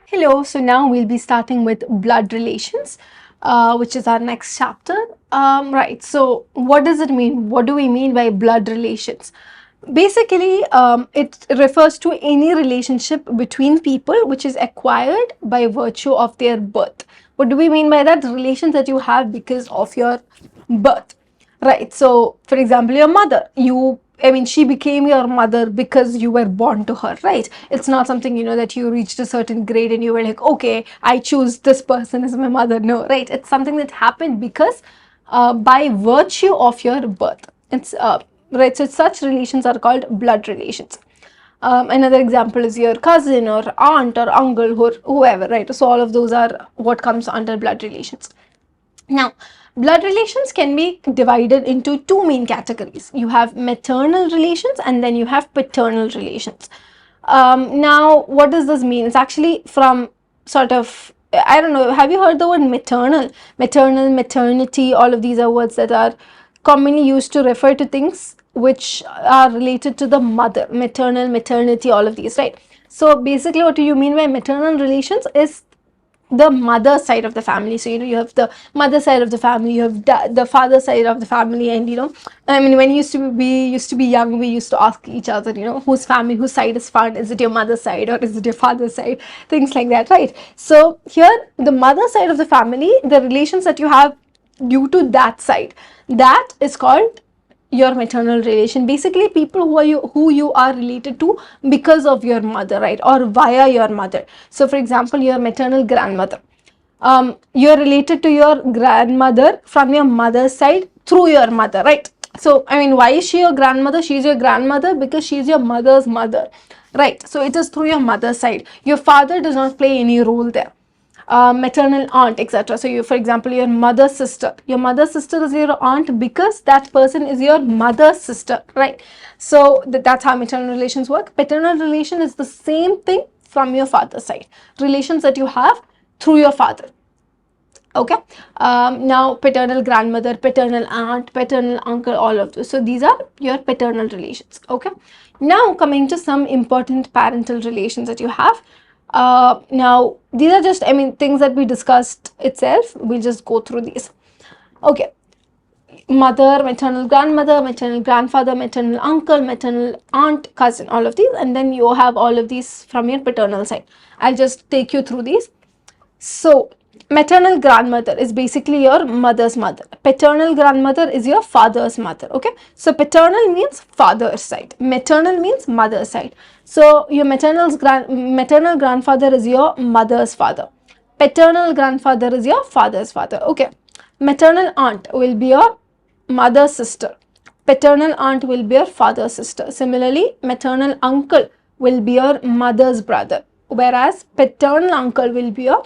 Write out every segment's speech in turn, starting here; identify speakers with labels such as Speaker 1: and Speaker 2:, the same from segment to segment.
Speaker 1: Hello, so now we'll be starting with blood relations, which is our next chapter. Right, so what does it mean? What do we mean by blood relations? Basically, it refers to any relationship between people which is acquired by virtue of their birth. What do we mean by that? The relations that you have because of your birth. Right. So, for example, your mother, she became your mother because you were born to her, right? It's not something, that you reached a certain grade and you were like, okay, I choose this person as my mother. No, right? It's something that happened because by virtue of your birth. It's right. So, such relations are called blood relations. Another example is your cousin or aunt or uncle or whoever, right? So, all of those are what comes under blood relations. Now, blood relations can be divided into two main categories. You have maternal relations and then you have paternal relations. Now, what does this mean? It's actually from sort of, I don't know, have you heard the word maternal? Maternal, maternity, all of these are words that are commonly used to refer to things which are related to the mother. Maternal, maternity, all of these, right? So, basically, what do you mean by maternal relations is the mother side of the family. So you have the mother side of the family, you have the father side of the family, and when we used to be young, we used to ask each other, whose side is fun, is it your mother's side or is it your father's side, things like that, right? So here, the mother side of the family, the relations that you have due to that side, that is called your maternal relation. Basically, people who you are related to because of your mother, right, or via your mother. So for example, your maternal grandmother, you're related to your grandmother from your mother's side through your mother, right? So why is she your grandmother? She's your grandmother because she's your mother's mother, right? So it is through your mother's side. Your father does not play any role there. Maternal aunt, etc. So you, for example, your mother's sister is your aunt because that person is your mother's sister, right? So that's how maternal relations work. Paternal relation is the same thing from your father's side, relations that you have through your father. Okay. Now paternal grandmother, paternal aunt, paternal uncle, all of those. So these are your paternal relations. Okay. Now coming to some important parental relations that you have. Now these are just things that we discussed itself. We'll just go through these. Okay. Mother, maternal grandmother, maternal grandfather, maternal uncle, maternal aunt, cousin, all of these, and then you have all of these from your paternal side. I'll just take you through these. So maternal grandmother is basically your mother's mother. Paternal grandmother is your father's mother. Okay. So paternal means father's side. Maternal means mother's side. So your maternal grandfather is your mother's father. Paternal grandfather is your father's father. Okay. Maternal aunt will be your mother's sister. Paternal aunt will be your father's sister. Similarly, maternal uncle will be your mother's brother, whereas paternal uncle will be your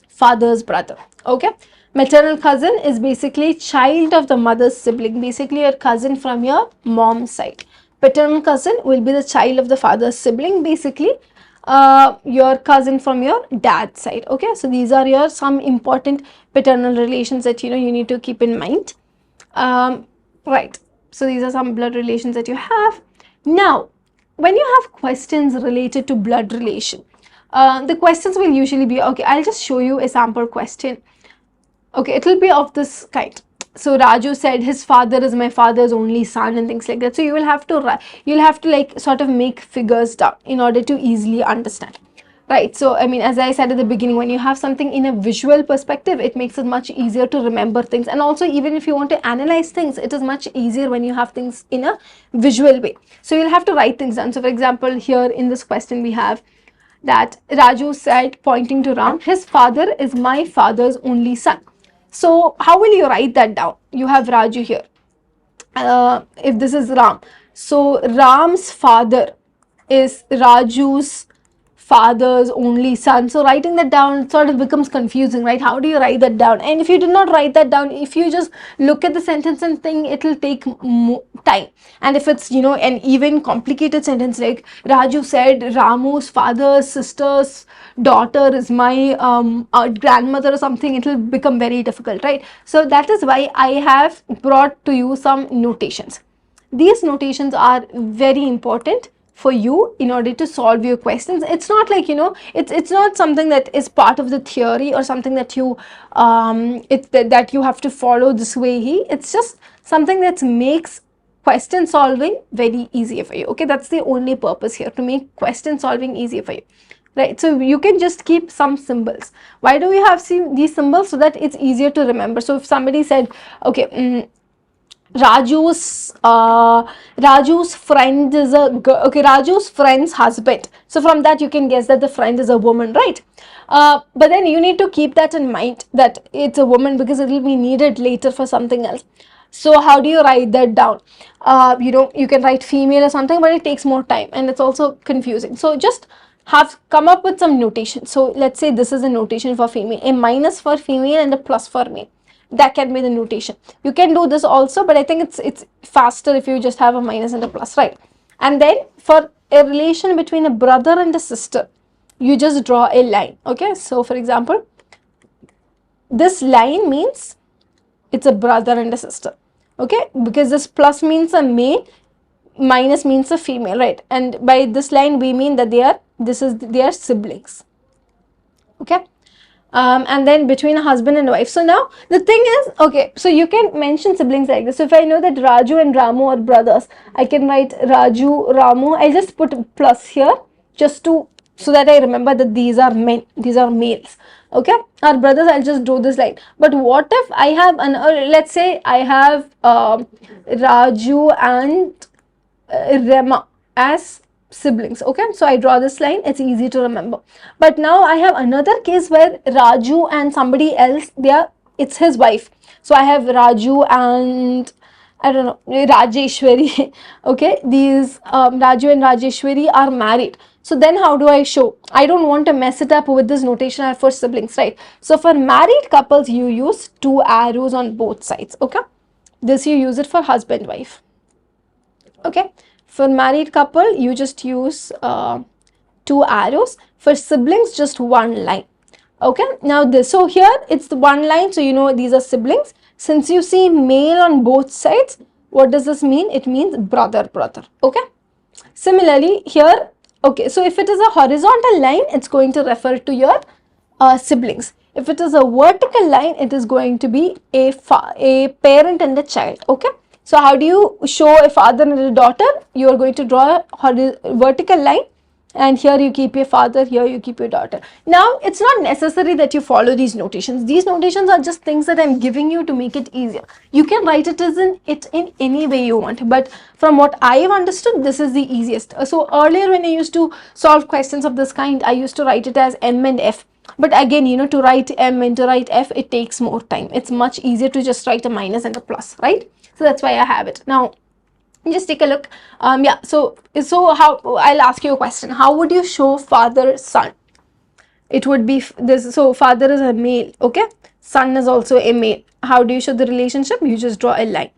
Speaker 1: father's brother. Okay. Maternal cousin is basically child of the mother's sibling, basically your cousin from your mom's side. Paternal cousin will be the child of the father's sibling, basically your cousin from your dad's side. Okay. So these are your some important paternal relations that you need to keep in mind. Right. So these are some blood relations that you have. Now, when you have questions related to blood relation, the questions will usually be, okay, I'll just show you a sample question. Okay, it will be of this kind. So Raju said his father is my father's only son and things like that. So you'll have to like sort of make figures down in order to easily understand. Right. So, as I said at the beginning, when you have something in a visual perspective, it makes it much easier to remember things. And also, even if you want to analyze things, it is much easier when you have things in a visual way. So you'll have to write things down. So for example, here in this question, we have that Raju said, pointing to Ram, his father is my father's only son. So how will you write that down? You have Raju here. If this is Ram, so Ram's father is Raju's father's only son. So writing that down sort of becomes confusing, right? How do you write that down? And if you did not write that down, if you just look at the sentence and think, it will take time. And if it's an even complicated sentence like Raju said Ramu's father's sister's daughter is my grandmother or something, it will become very difficult, right? So that is why I have brought to you some notations. These notations are very important for you in order to solve your questions. It's not like, it's not something that is part of the theory or something that you that you have to follow this way. It's just something that makes question solving very easier for you. Okay, that's the only purpose here, to make question solving easier for you, right? So you can just keep some symbols. Why do we have these symbols? So that it's easier to remember. So if somebody said, okay, Raju's friend is a girl. Okay, Raju's friend's husband. So from that you can guess that the friend is a woman, right? But then you need to keep that in mind, that it's a woman, because it will be needed later for something else. So how do you write that down? You can write female or something, but it takes more time and it's also confusing. So just have come up with some notation. So let's say this is a notation for female, a minus for female and a plus for male. That can be the notation. You can do this also, but I think it's faster if you just have a minus and a plus, right? And then for a relation between a brother and a sister, you just draw a line. Okay, so for example, this line means it's a brother and a sister. Okay, because this plus means a male, minus means a female, right? And by this line we mean that they are siblings. Okay, and then between a husband and a wife. So now the thing is, okay, so you can mention siblings like this. So if I know that Raju and Ramu are brothers, I can write Raju, Ramu. I just put a plus here just so that I remember that these are men, these are males. Okay, our brothers, I'll just do this line. But what if I have let's say I have Raju and Rema as siblings. Okay, so I draw this line, it's easy to remember. But now I have another case where Raju and somebody else, it's his wife. So I have Raju and I don't know, Rajeshwari. Okay, these Raju and Rajeshwari are married. So then how do I show? I don't want to mess it up with this notation for siblings, right? So for married couples, you use 2 arrows on both sides. Okay, this you use it for husband wife. Okay, for married couple you just use 2 arrows. For siblings, just 1 line. Okay, now so here it's the 1 line, so you know these are siblings. Since you see male on both sides, what does this mean? It means brother. Okay, similarly here, okay, so if it is a horizontal line, it's going to refer to your siblings. If it is a vertical line, it is going to be a parent and a child. Okay, so how do you show a father and a daughter? You are going to draw a vertical line, and here you keep your father, here you keep your daughter. Now it's not necessary that you follow these notations. These notations are just things that I'm giving you to make it easier. You can write it in any way you want, but from what I have understood, this is the easiest. So earlier when I used to solve questions of this kind, I used to write it as M and F. But again, to write M and to write F, it takes more time. It's much easier to just write a minus and a plus, right? So that's why I have it. Now just take a look. Yeah, so how, I'll ask you a question. How would you show father son? It would be this. So father is a male. Okay, son is also a male. How do you show the relationship? You just draw a line.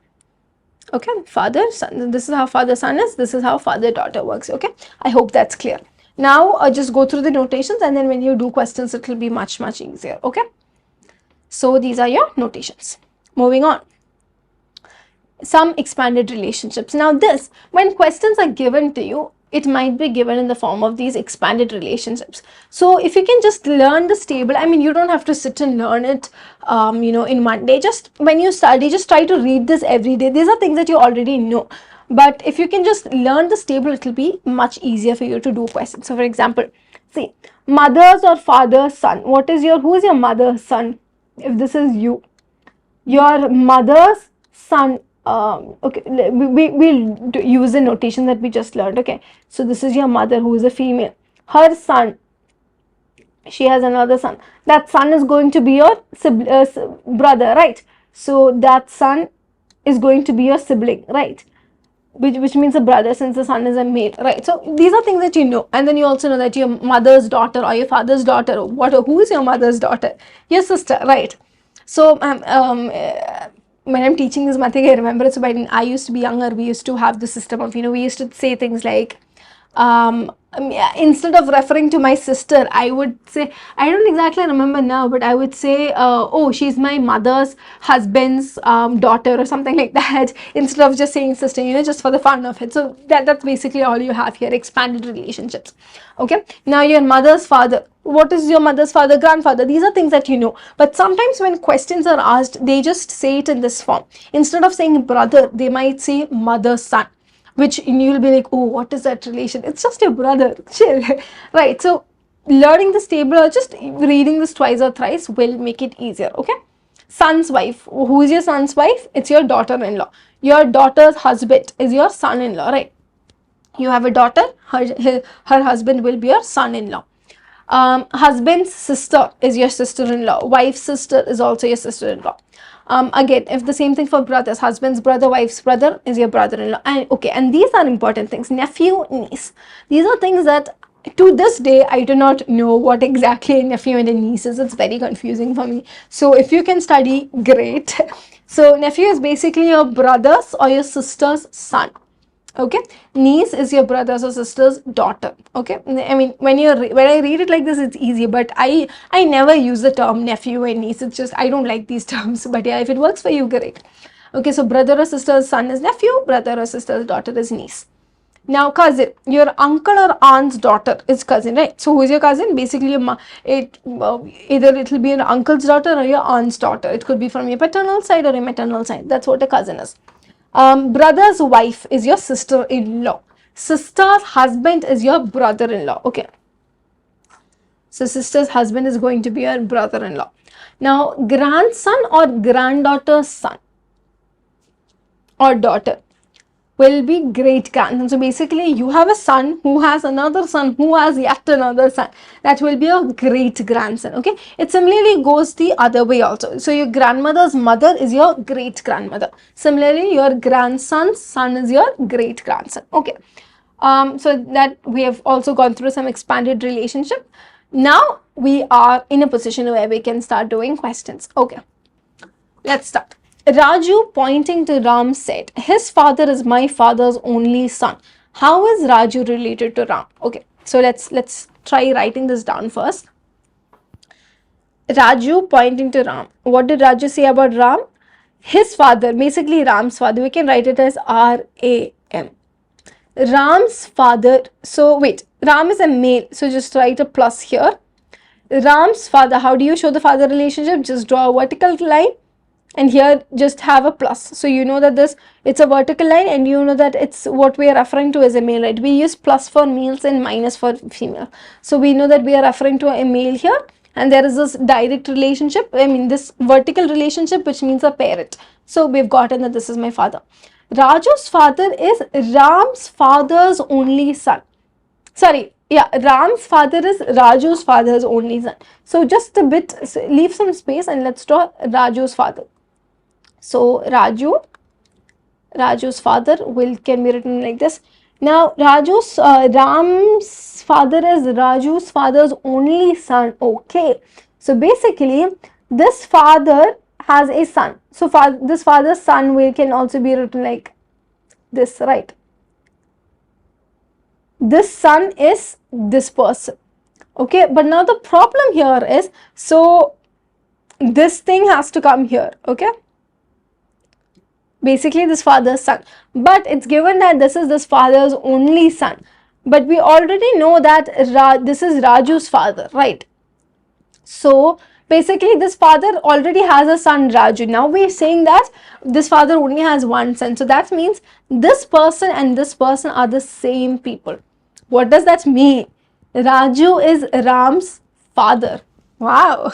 Speaker 1: Okay, father son, this is how father son is, this is how father daughter works. Okay, I hope that's clear. Now just go through the notations, and then when you do questions, it will be much easier. Okay, so these are your notations. Moving on, some expanded relationships. Now this, when questions are given to you, it might be given in the form of these expanded relationships. So if you can just learn this table, I mean, you don't have to sit and learn it in one day. Just when you study, just try to read this every day. These are things that you already know, but if you can just learn this table, it will be much easier for you to do questions. So for example, see, mother's or father's son. Who is your mother's son? If this is you, your mother's son. Okay, we'll use the notation that we just learned. Okay, so this is your mother, who is a female. Her son, she has another son. That son is going to be your brother, right? So that son is going to be your sibling, right? Which means a brother, since the son is a male, right? So these are things that you know. And then you also know that your mother's daughter or your father's daughter, who is your mother's daughter? Your sister, right? So when I'm teaching this math, I remember it. So when I used to be younger, we used to have the system of, we used to say things like, Yeah, instead of referring to my sister, I would say, I don't exactly remember now, but I would say, oh, she's my mother's husband's daughter or something like that, instead of just saying sister, just for the fun of it. So that's basically all you have here, expanded relationships. Okay, now your mother's father. What is your mother's father, grandfather? These are things that you know. But sometimes when questions are asked, they just say it in this form. Instead of saying brother, they might say mother, son, which you'll be like, oh, what is that relation? It's just your brother. Chill. Right. So learning this table or just reading this twice or thrice will make it easier. Okay. Son's wife. Who is your son's wife? It's your daughter-in-law. Your daughter's husband is your son-in-law, right? You have a daughter, her husband will be your son-in-law. Husband's sister is your sister-in-law. Wife's sister is also your sister-in-law. Again, if the same thing for brothers, husband's brother, wife's brother is your brother-in-law. And okay, and these are important things. Nephew, niece. These are things that to this day I do not know what exactly a nephew and a niece is. It's very confusing for me. So if you can study, great. So nephew is basically your brother's or your sister's son. Okay, niece is your brother's or sister's daughter. Okay, I mean, when I read it like this, it's easy, but I never use the term nephew and niece. It's just I don't like these terms. But yeah, if it works for you, great. Okay, so brother or sister's son is nephew, brother or sister's daughter is niece. Now cousin, your uncle or aunt's daughter is cousin, right? So who is your cousin? Basically either it will be your uncle's daughter or your aunt's daughter. It could be from your paternal side or your maternal side. That's what a cousin is. Brother's wife is your sister-in-law. Sister's husband is your brother-in-law. Okay. So sister's husband is going to be your brother-in-law. Now, grandson or granddaughter's son or daughter will be great grandson. So basically you have a son who has another son who has yet another son. That will be a great grandson. Okay, it similarly goes the other way also. So your grandmother's mother is your great grandmother. Similarly, your grandson's son is your great grandson. Okay, so that we have also gone through some expanded relationship. Now we are in a position where we can start doing questions. Okay, let's start. Raju, pointing to Ram, said, his father is my father's only son. How is Raju related to Ram? Okay, so let's try writing this down first. Raju pointing to Ram. What did Raju say about Ram? His father, basically Ram's father. We can write it as R-A-M. Ram's father. So wait, Ram is a male. So just write a plus here. Ram's father. How do you show the father relationship? Just draw a vertical line. And here just have a plus. So you know that it's a vertical line and you know that it's what we are referring to as a male, right? We use plus for males and minus for female. So we know that we are referring to a male here and there is this direct relationship. I mean this vertical relationship which means a parent. So we've gotten that this is my father. Raju's father is Ram's father's only son. Sorry, yeah, Ram's father is Raju's father's only son. So just a bit, leave some space and let's draw Raju's father. So Raju's father can be written like this. Now Ram's father is Raju's father's only son. Okay, so basically this father has a son. So this father's son can also be written like this, right? This son is this person. Okay, but now the problem here is, so this thing has to come here. Okay, basically this father's son, but it's given that this is this father's only son, but we already know that this is Raju's father, right? So basically this father already has a son Raju. Now we're saying that this father only has one son, so that means this person and this person are the same people. What does that mean? Raju is Ram's father. Wow,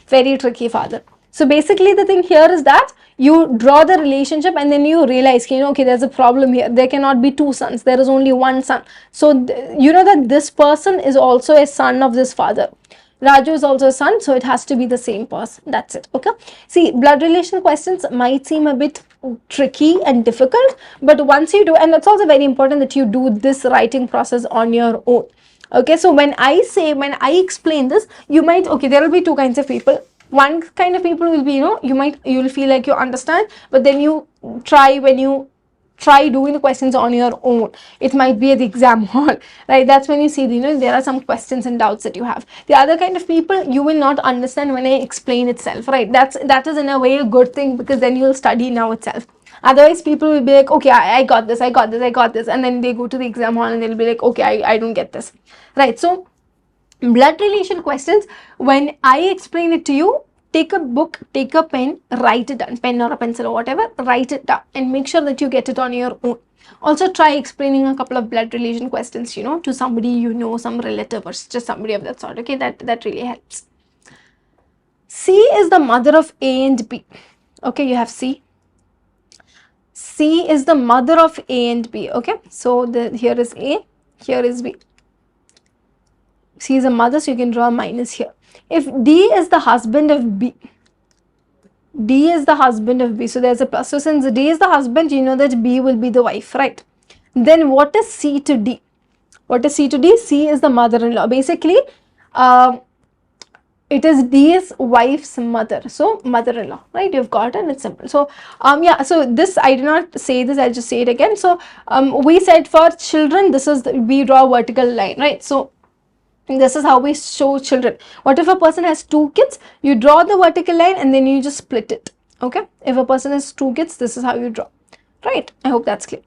Speaker 1: very tricky father. So basically the thing here is that you draw the relationship and then you realize, okay, there's a problem here. There cannot be two sons. There is only one son. So you know that this person is also a son of this father. Raju is also a son, so it has to be the same person. That's it. Okay. See, blood relation questions might seem a bit tricky and difficult, but once you do, and it's also very important that you do this writing process on your own. Okay, so when I explain this, you might, okay, there will be two kinds of people. One kind of people will be, you'll feel like you understand, but then when you try doing the questions on your own. It might be at the exam hall, right? That's when you see, there are some questions and doubts that you have. The other kind of people, you will not understand when I explain itself, right? That is in a way a good thing, because then you'll study now itself. Otherwise, people will be like, okay, I got this, I got this, I got this. And then they go to the exam hall and they'll be like, okay, I don't get this, right? So blood relation questions, when I explain it to you, take a book, take a pen, write it down, pen or a pencil or whatever, write it down and make sure that you get it on your own. Also try explaining a couple of blood relation questions, to somebody, some relative or just somebody of that sort. Okay, that really helps. C is the mother of A and B. Okay, you have C. C is the mother of A and B. Okay, so here is A, here is B. C is a mother, so you can draw a minus here. If D is the husband of B, D is the husband of B, so there's a plus. So since D is the husband, you know that B will be the wife, right? Then what is C to D? What is C to D? C is the mother-in-law. Basically, it is D's wife's mother, so mother-in-law, right? You've got it, it's simple. So yeah, so this, I did not say this, I'll just say it again. So we said for children, this is we draw a vertical line, right? So this is how we show children. What if a person has 2 kids? You draw the vertical line and then you just split it. Okay, if a person has 2 kids, this is how you draw, right? I hope that's clear.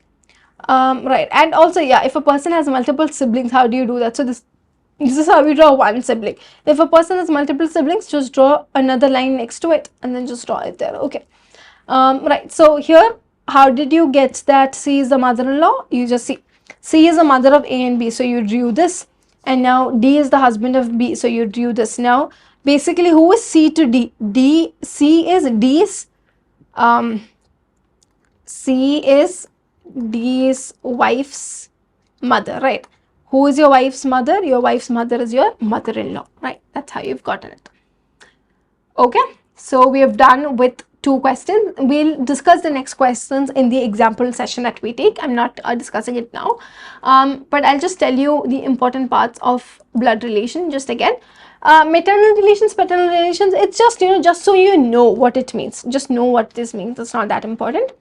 Speaker 1: Right, and also, yeah, if a person has multiple siblings, how do you do that? So this is how we draw one sibling. If a person has multiple siblings, just draw another line next to it and then just draw it there. Okay, right, so here, how did you get that C is the mother-in-law? You just see C is the mother of A and B, so you drew this. And now D is the husband of B, so you drew this. Now basically, who is C to D? C is D's wife's mother, right? Who is your wife's mother? Your wife's mother is your mother-in-law, right? That's how you've gotten it. Okay, so we have done with 2 questions. We'll discuss the next questions in the example session that we take. I'm not discussing it now, but I'll just tell you the important parts of blood relation just again. Maternal relations, paternal relations, it's just, just so you know what it means. Just know what this means. It's not that important.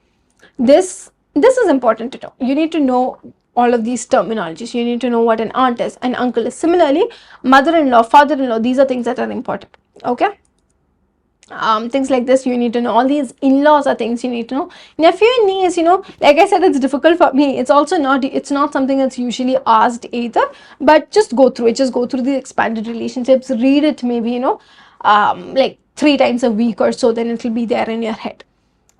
Speaker 1: This is important to know. You need to know all of these terminologies. You need to know what an aunt is, an uncle is. Similarly, mother-in-law, father-in-law, these are things that are important. Okay, things like this you need to know. All these in-laws are things you need to know. Nephew and niece, like I said, it's difficult for me. It's also it's not something that's usually asked either, but just go through it. Just go through the expanded relationships, read it maybe, like 3 times a week or so, then it will be there in your head.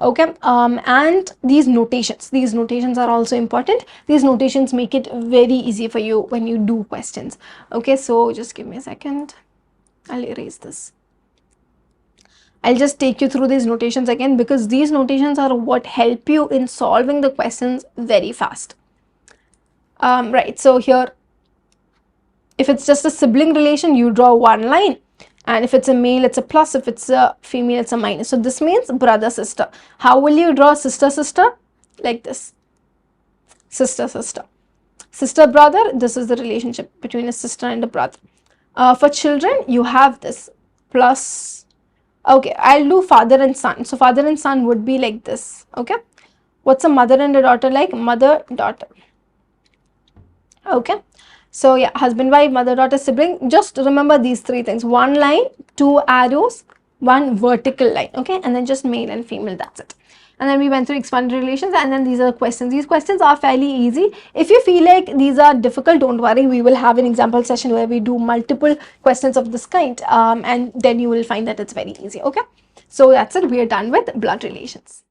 Speaker 1: Okay, and these notations are also important. These notations make it very easy for you when you do questions. Okay, so just give me a second. I'll erase this. I'll just take you through these notations again, because these notations are what help you in solving the questions very fast. Right, so here, if it's just a sibling relation, you draw 1 line. And if it's a male, it's a plus. If it's a female, it's a minus. So this means brother, sister. How will you draw sister, sister? Like this. Sister, sister. Sister, brother, this is the relationship between a sister and a brother. For children, you have this plus. Okay, I'll do father and son. So father and son would be like this. Okay. What's a mother and a daughter like? Mother, daughter. Okay. So yeah, husband, wife, mother, daughter, sibling. Just remember these 3 things. 1 line, 2 arrows, 1 vertical line. Okay, and then just male and female, that's it. And then we went through expanded relations, and then these are questions. These questions are fairly easy. If you feel like these are difficult, don't worry. We will have an example session where we do multiple questions of this kind, and then you will find that it's very easy. Okay, so that's it. We are done with blood relations.